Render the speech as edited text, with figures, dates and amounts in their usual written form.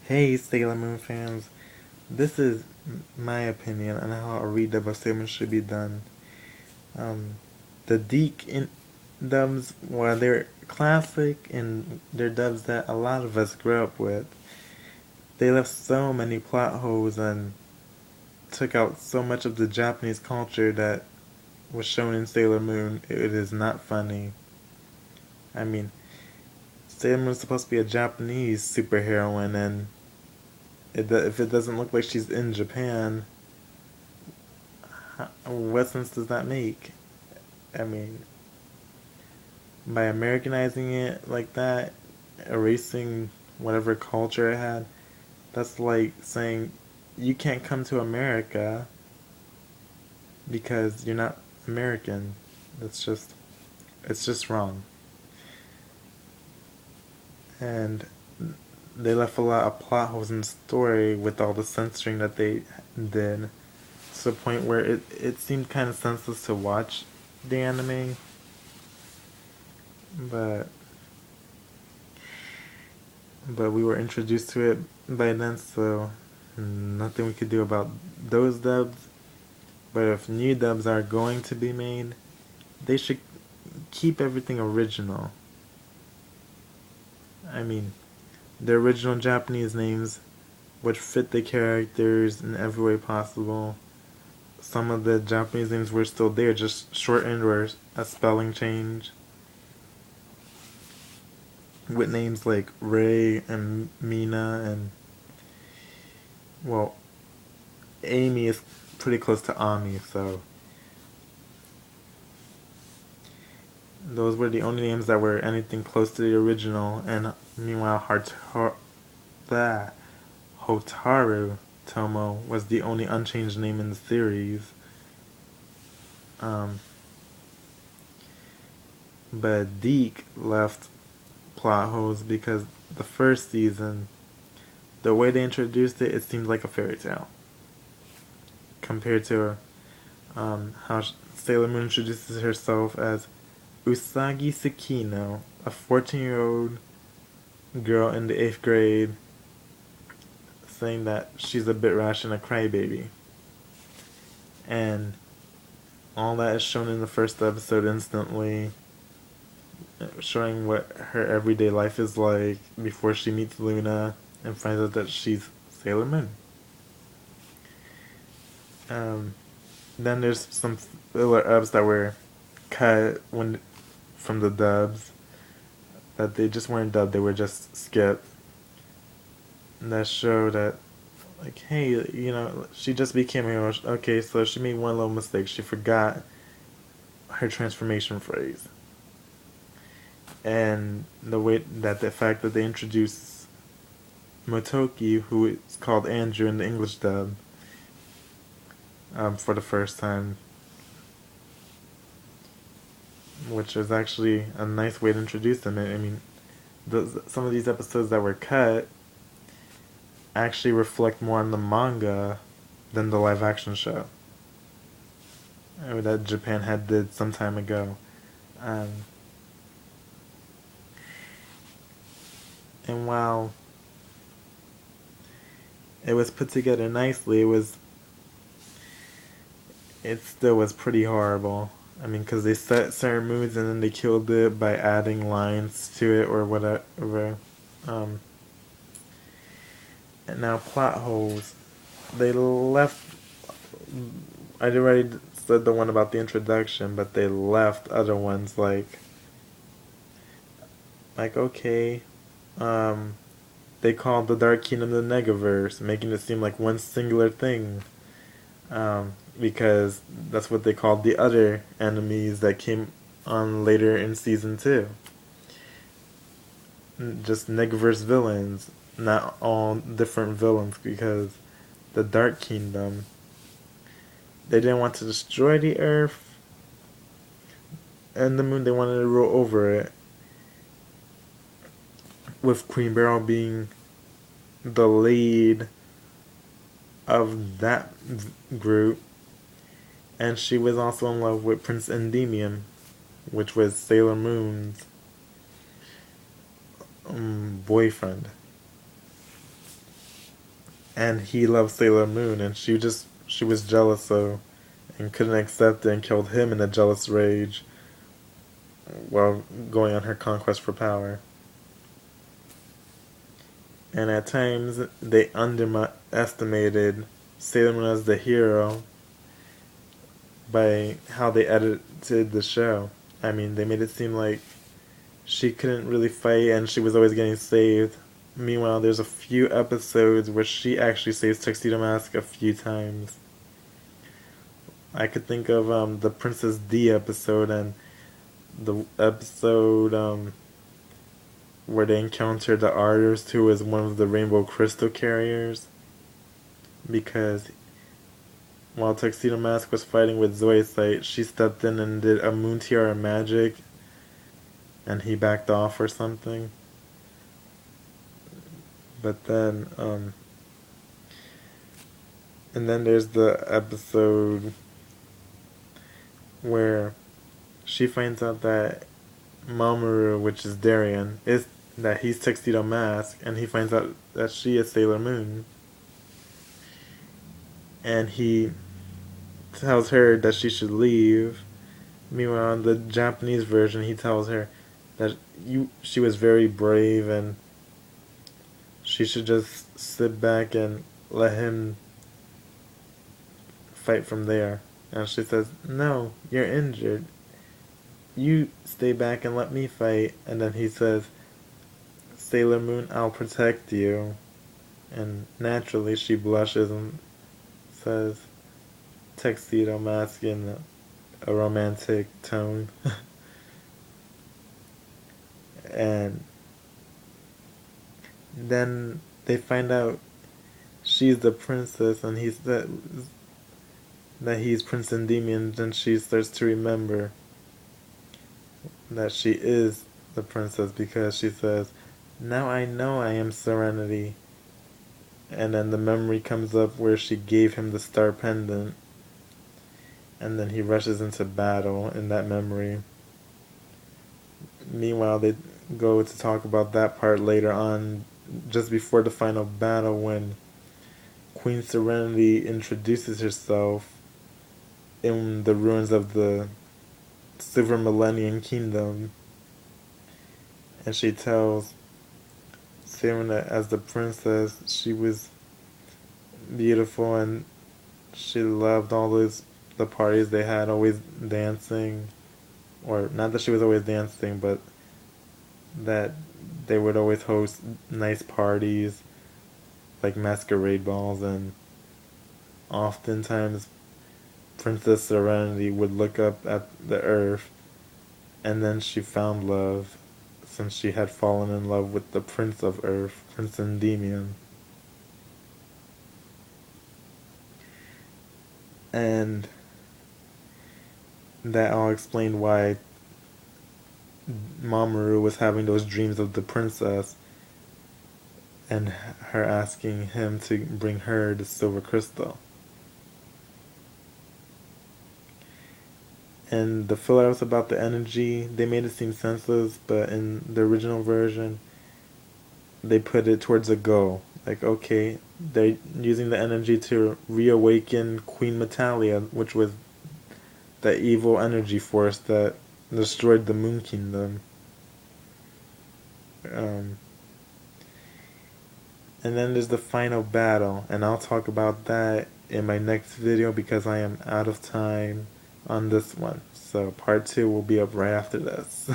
Hey, Sailor Moon fans. This is my opinion on how a redub of Sailor Moon should be done. Um, the Deke in dubs, while they're classic and they're dubs that a lot of us grew up with, they left so many plot holes and took out so much of the Japanese culture that was shown in Sailor Moon. It is not funny. I mean, Sailor Moon is supposed to be a Japanese superheroine, and if it doesn't look like she's in Japan, what sense does that make? I mean, by Americanizing it like that, erasing whatever culture it had, that's like saying you can't come to America because you're not American. It's just it's just wrong. And they left a lot of plot holes in the story with all the censoring that they did, to the point where it seemed kind of senseless to watch the anime. But we were introduced to it by then, so nothing we could do about those dubs. But if new dubs are going to be made, they should keep everything original. I mean, the original Japanese names would fit the characters in every way possible. Some of the Japanese names were still there, just shortened or a spelling change. With names like Ray and Mina and, well, Amy is pretty close to Ami, so those were the only names that were anything close to the original. And meanwhile, Hotaru Tomo was the only unchanged name in the series. Um, but Deke left plot holes because the first season, the way they introduced it, it seemed like a fairy tale compared to how Sailor Moon introduces herself as Usagi Tsukino, a 14-year-old girl in the 8th grade, saying that she's a bit rash and a crybaby. And all that is shown in the first episode instantly, showing what her everyday life is like before she meets Luna and finds out that she's Sailor Moon. Um, then there's some filler ups that were cut from the dubs, that they just weren't dubbed, they were just skipped. And that show that, like, hey, she just became a hero. Okay, so she made one little mistake. She forgot her transformation phrase. And the fact that they introduced Motoki, who is called Andrew in the English dub, for the first time, which is actually a nice way to introduce them. I mean, some of these episodes that were cut actually reflect more on the manga than the live action show that Japan had did some time ago. Um, and while it was put together nicely, it still was pretty horrible. I mean, because they set certain moods and then they killed it by adding lines to it or whatever. Um, and now plot holes. They left. I already said the one about the introduction, but they left other ones okay, they called the Dark Kingdom the Negaverse, making it seem like one singular thing. Because that's what they called the other enemies that came on later in season 2. Just Negaverse villains, not all different villains, because the Dark Kingdom, they didn't want to destroy the Earth and the Moon, they wanted to rule over it, with Queen Beryl being the lead of that group, and she was also in love with Prince Endymion, which was Sailor Moon's boyfriend. and he loved Sailor Moon, and she was jealous, so and couldn't accept it and killed him in a jealous rage while going on her conquest for power. And at times they underestimated Sailor Moon as the hero by how they edited the show. I mean, they made it seem like she couldn't really fight and she was always getting saved. Meanwhile, there's a few episodes where she actually saves Tuxedo Mask a few times. I could think of the Princess D episode and the episode where they encountered the artist who was one of the Rainbow Crystal carriers. Because while Tuxedo Mask was fighting with Zoisite, she stepped in and did a Moon Tiara magic and he backed off or something. But then, and then there's the episode where she finds out that Mamoru, which is Darien, is that he's Tuxedo Mask, and he finds out that she is Sailor Moon. And he tells her that she should leave. Meanwhile, in the Japanese version, he tells her that she was very brave and she should just sit back and let him fight from there. And she says, "No, you're injured. You stay back and let me fight." And then he says, "Sailor Moon, I'll protect you." And naturally she blushes and says, "Tuxedo Mask," in a romantic tone. And then they find out she's the princess and he said that he's Prince Endymion. Then she starts to remember that she is the princess because she says, "Now I know I am Serenity." And then the memory comes up where she gave him the star pendant. And then he rushes into battle in that memory. Meanwhile, they go to talk about that part later on, just before the final battle, when Queen Serenity introduces herself in the ruins of the Silver Millennium Kingdom. And she tells Serena as the princess she was beautiful and she loved all the parties they had, always dancing. Or not that she was always dancing, but that they would always host nice parties like masquerade balls, and oftentimes Princess Serenity would look up at the earth and then she found love since she had fallen in love with the Prince of Earth, Prince Endymion. And that all explained why Mamoru was having those dreams of the princess and her asking him to bring her the silver crystal. And the filler-ups about the energy, they made it seem senseless, but in the original version, they put it towards a goal. Like, okay, they're using the energy to reawaken Queen Metalia, which was the evil energy force that destroyed the Moon Kingdom. And then there's the final battle, and I'll talk about that in my next video because I am out of time on this one. So part 2 will be up right after this.